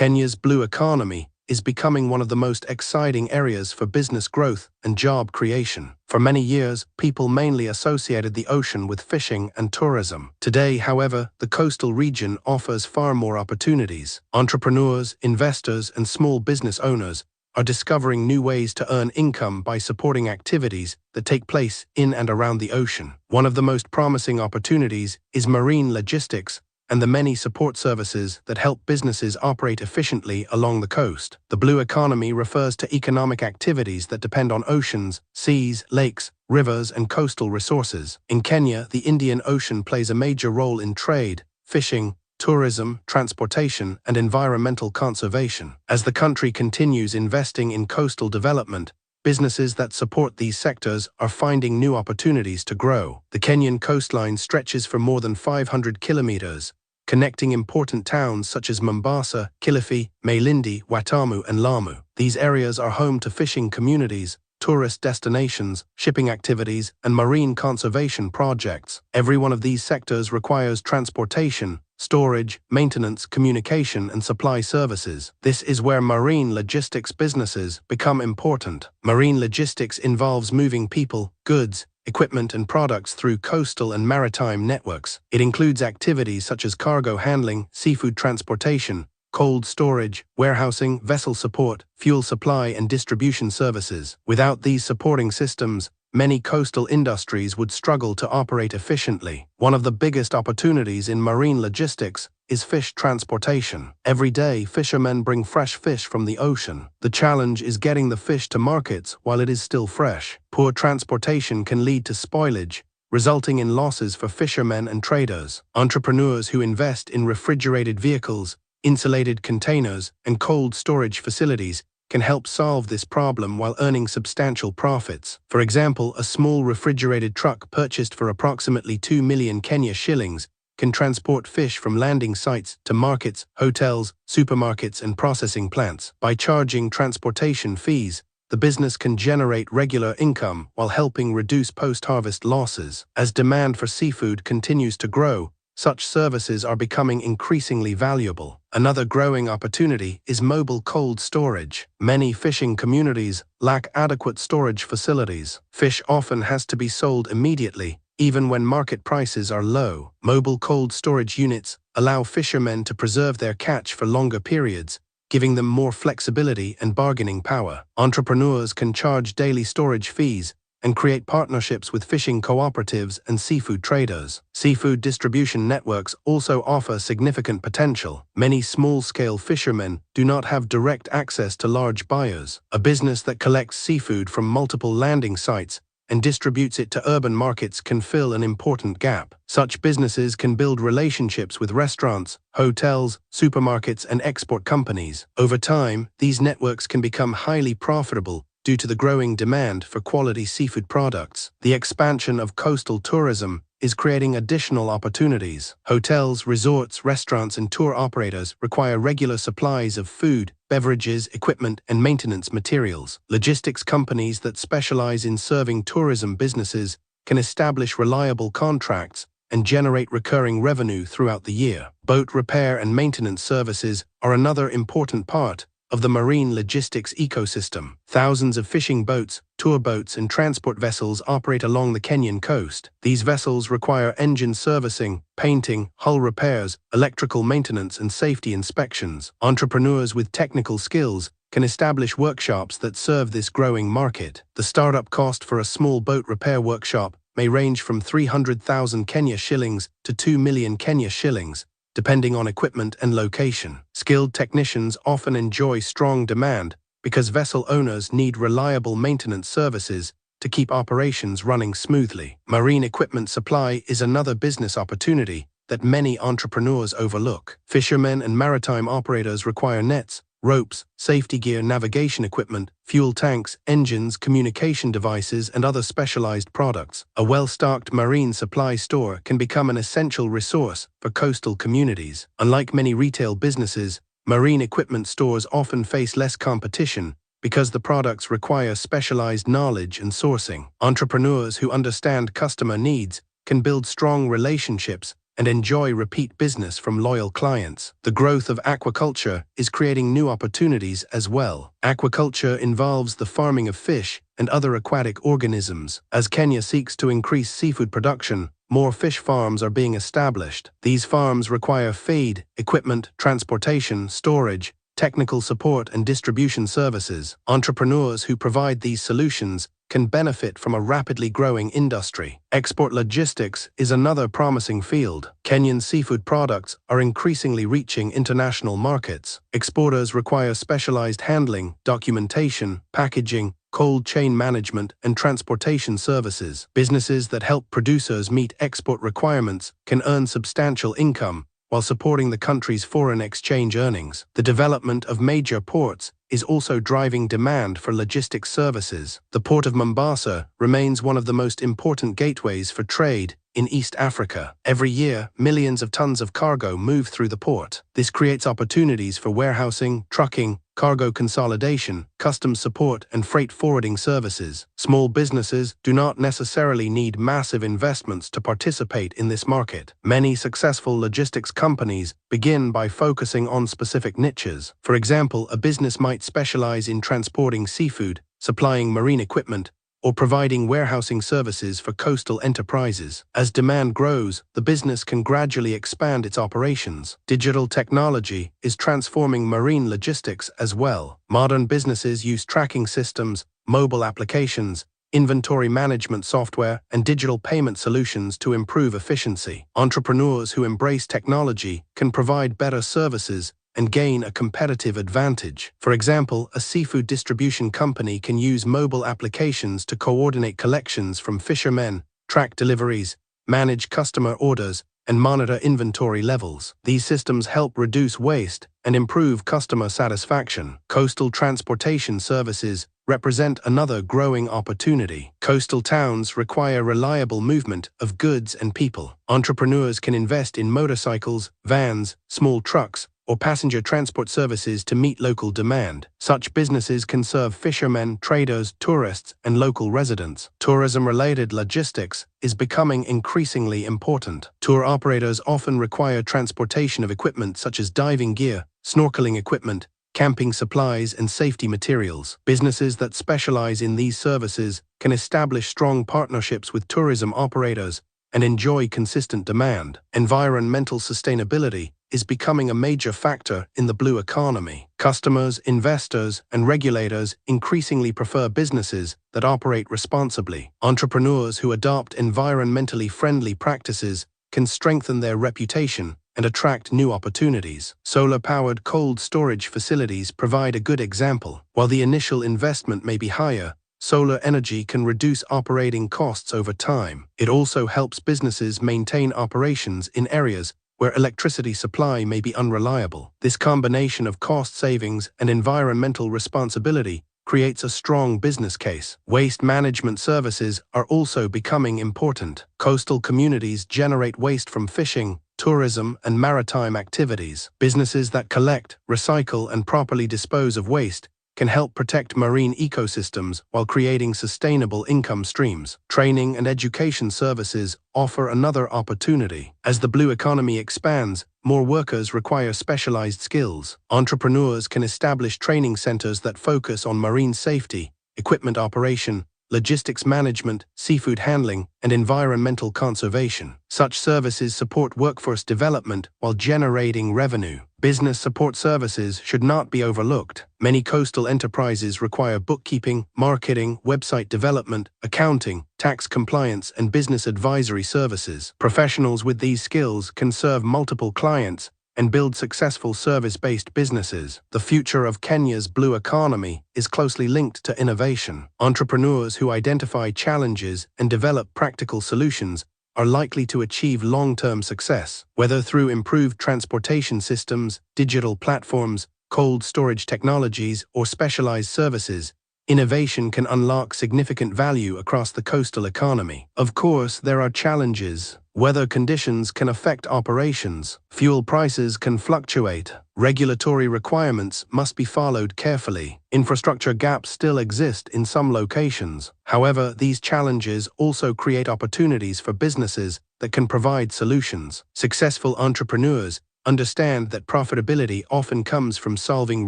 Kenya's blue economy is becoming one of the most exciting areas for business growth and job creation. For many years, people mainly associated the ocean with fishing and tourism. Today, however, the coastal region offers far more opportunities. Entrepreneurs, investors, and small business owners are discovering new ways to earn income by supporting activities that take place in and around the ocean. One of the most promising opportunities is marine logistics and the many support services that help businesses operate efficiently along the coast. The blue economy refers to economic activities that depend on oceans, seas, lakes, rivers, and coastal resources. In Kenya, the Indian Ocean plays a major role in trade, fishing, tourism, transportation, and environmental conservation. As the country continues investing in coastal development, businesses that support these sectors are finding new opportunities to grow. The Kenyan coastline stretches for more than 500 kilometers, connecting important towns such as Mombasa, Kilifi, Malindi, Watamu, and Lamu. These areas are home to fishing communities, tourist destinations, shipping activities, and marine conservation projects. Every one of these sectors requires transportation, storage, maintenance, communication, and supply services. This is where marine logistics businesses become important. Marine logistics involves moving people, goods, equipment, and products through coastal and maritime networks. It includes activities such as cargo handling, seafood transportation, cold storage, warehousing, vessel support, fuel supply, and distribution services. Without these supporting systems, many coastal industries would struggle to operate efficiently. One of the biggest opportunities in marine logistics is fish transportation. Every day, fishermen bring fresh fish from the ocean. The challenge is getting the fish to markets while it is still fresh. Poor transportation can lead to spoilage, resulting in losses for fishermen and traders. Entrepreneurs who invest in refrigerated vehicles, insulated containers, and cold storage facilities can help solve this problem while earning substantial profits. For example, a small refrigerated truck purchased for approximately 2 million Kenya shillings can transport fish from landing sites to markets, hotels, supermarkets, and processing plants. By charging transportation fees, the business can generate regular income while helping reduce post-harvest losses. As demand for seafood continues to grow, such services are becoming increasingly valuable. Another growing opportunity is mobile cold storage. Many fishing communities lack adequate storage facilities. Fish often has to be sold immediately, even when market prices are low. Mobile cold storage units allow fishermen to preserve their catch for longer periods, giving them more flexibility and bargaining power. Entrepreneurs can charge daily storage fees and create partnerships with fishing cooperatives and seafood traders. Seafood distribution networks also offer significant potential. Many small-scale fishermen do not have direct access to large buyers. A business that collects seafood from multiple landing sites and distributes it to urban markets can fill an important gap. Such businesses can build relationships with restaurants, hotels, supermarkets, and export companies. Over time, these networks can become highly profitable due to the growing demand for quality seafood products. The expansion of coastal tourism is creating additional opportunities. Hotels, resorts, restaurants, and tour operators require regular supplies of food, beverages, equipment, and maintenance materials. Logistics companies that specialize in serving tourism businesses can establish reliable contracts and generate recurring revenue throughout the year. Boat repair and maintenance services are another important part of the marine logistics ecosystem. Thousands of fishing boats, tour boats, and transport vessels operate along the Kenyan coast. These vessels require engine servicing, painting, hull repairs, electrical maintenance, and safety inspections. Entrepreneurs with technical skills can establish workshops that serve this growing market. The startup cost for a small boat repair workshop may range from 300,000 Kenya shillings to 2 million Kenya shillings, depending on equipment and location. Skilled technicians often enjoy strong demand because vessel owners need reliable maintenance services to keep operations running smoothly. Marine equipment supply is another business opportunity that many entrepreneurs overlook. Fishermen and maritime operators require nets, ropes, safety gear, navigation equipment, fuel tanks, engines, communication devices, and other specialized products. A well-stocked marine supply store can become an essential resource for coastal communities. Unlike many retail businesses, marine equipment stores often face less competition because the products require specialized knowledge and sourcing. Entrepreneurs who understand customer needs can build strong relationships and enjoy repeat business from loyal clients. The growth of aquaculture is creating new opportunities as well. Aquaculture involves the farming of fish and other aquatic organisms. As Kenya seeks to increase seafood production, more fish farms are being established. These farms require feed, equipment, transportation, storage, technical support, and distribution services. Entrepreneurs who provide these solutions can benefit from a rapidly growing industry. Export logistics is another promising field. Kenyan seafood products are increasingly reaching international markets. Exporters require specialized handling, documentation, packaging, cold chain management, and transportation services. Businesses that help producers meet export requirements can earn substantial income while supporting the country's foreign exchange earnings. The development of major ports is also driving demand for logistics services. The port of Mombasa remains one of the most important gateways for trade in East Africa. Every year, millions of tons of cargo move through the port. This creates opportunities for warehousing, trucking, cargo consolidation, customs support, and freight forwarding services. Small businesses do not necessarily need massive investments to participate in this market. Many successful logistics companies begin by focusing on specific niches. For example, a business might specialize in transporting seafood, supplying marine equipment, or providing warehousing services for coastal enterprises. As demand grows, the business can gradually expand its operations. Digital technology is transforming marine logistics as well. Modern businesses use tracking systems, mobile applications, inventory management software, and digital payment solutions to improve efficiency. Entrepreneurs who embrace technology can provide better services and gain a competitive advantage. For example, a seafood distribution company can use mobile applications to coordinate collections from fishermen, track deliveries, manage customer orders, and monitor inventory levels. These systems help reduce waste and improve customer satisfaction. Coastal transportation services represent another growing opportunity. Coastal towns require reliable movement of goods and people. Entrepreneurs can invest in motorcycles, vans, small trucks, or passenger transport services to meet local demand. Such businesses can serve fishermen, traders, tourists, and local residents. Tourism-related logistics is becoming increasingly important. Tour operators often require transportation of equipment such as diving gear, snorkeling equipment, camping supplies, and safety materials. Businesses that specialize in these services can establish strong partnerships with tourism operators and enjoy consistent demand. Environmental sustainability is becoming a major factor in the blue economy. Customers, investors, and regulators increasingly prefer businesses that operate responsibly. Entrepreneurs who adopt environmentally friendly practices can strengthen their reputation and attract new opportunities. Solar-powered cold storage facilities provide a good example. While the initial investment may be higher, solar energy can reduce operating costs over time. It also helps businesses maintain operations in areas where electricity supply may be unreliable. This combination of cost savings and environmental responsibility creates a strong business case. Waste management services are also becoming important. Coastal communities generate waste from fishing, tourism, and maritime activities. Businesses that collect, recycle, and properly dispose of waste can help protect marine ecosystems while creating sustainable income streams. Training and education services offer another opportunity. As the blue economy expands, more workers require specialized skills. Entrepreneurs can establish training centers that focus on marine safety, equipment operation, logistics management, seafood handling, and environmental conservation. Such services support workforce development while generating revenue. Business support services should not be overlooked. Many coastal enterprises require bookkeeping, marketing, website development, accounting, tax compliance, and business advisory services. Professionals with these skills can serve multiple clients and build successful service-based businesses. The future of Kenya's blue economy is closely linked to innovation. Entrepreneurs who identify challenges and develop practical solutions are likely to achieve long-term success. Whether through improved transportation systems, digital platforms, cold storage technologies, or specialized services, innovation can unlock significant value across the coastal economy. Of course, there are challenges. Weather conditions can affect operations. Fuel prices can fluctuate. Regulatory requirements must be followed carefully. Infrastructure gaps still exist in some locations. However, these challenges also create opportunities for businesses that can provide solutions. Successful entrepreneurs understand that profitability often comes from solving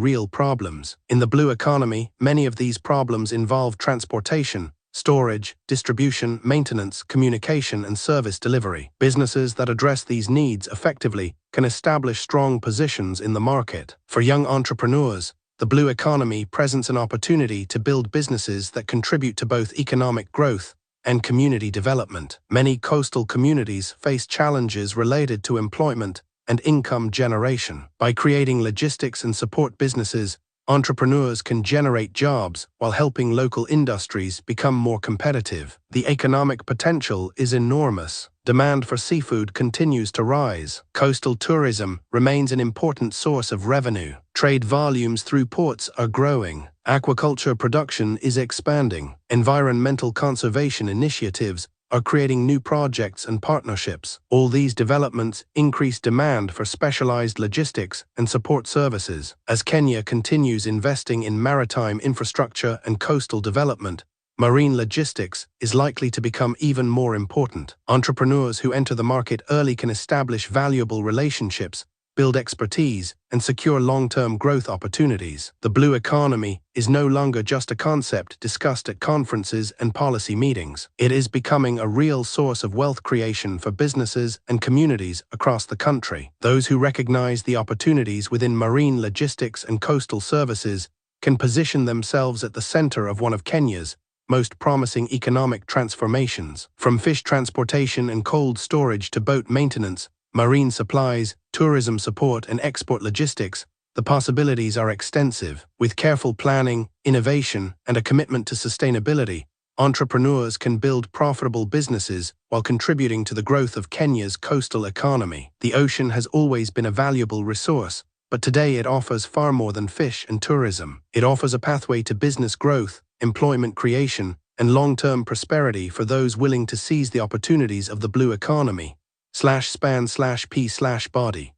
real problems. In the blue economy, many of these problems involve transportation, storage, distribution, maintenance, communication, and service delivery. Businesses that address these needs effectively can establish strong positions in the market. For young entrepreneurs, the blue economy presents an opportunity to build businesses that contribute to both economic growth and community development. Many coastal communities face challenges related to employment and income generation. By creating logistics and support businesses, entrepreneurs can generate jobs while helping local industries become more competitive. The economic potential is enormous. Demand for seafood continues to rise. Coastal tourism remains an important source of revenue. Trade volumes through ports are growing. Aquaculture production is expanding. Environmental conservation initiatives are creating new projects and partnerships. All these developments increase demand for specialized logistics and support services. As Kenya continues investing in maritime infrastructure and coastal development, marine logistics is likely to become even more important. Entrepreneurs who enter the market early can establish valuable relationships, build expertise, and secure long-term growth opportunities. The blue economy is no longer just a concept discussed at conferences and policy meetings. It is becoming a real source of wealth creation for businesses and communities across the country. Those who recognize the opportunities within marine logistics and coastal services can position themselves at the center of one of Kenya's most promising economic transformations. From fish transportation and cold storage to boat maintenance, marine supplies, tourism support, and export logistics, the possibilities are extensive. With careful planning, innovation, and a commitment to sustainability, entrepreneurs can build profitable businesses while contributing to the growth of Kenya's coastal economy. The ocean has always been a valuable resource, but today it offers far more than fish and tourism. It offers a pathway to business growth, employment creation, and long-term prosperity for those willing to seize the opportunities of the blue economy. /span/p/body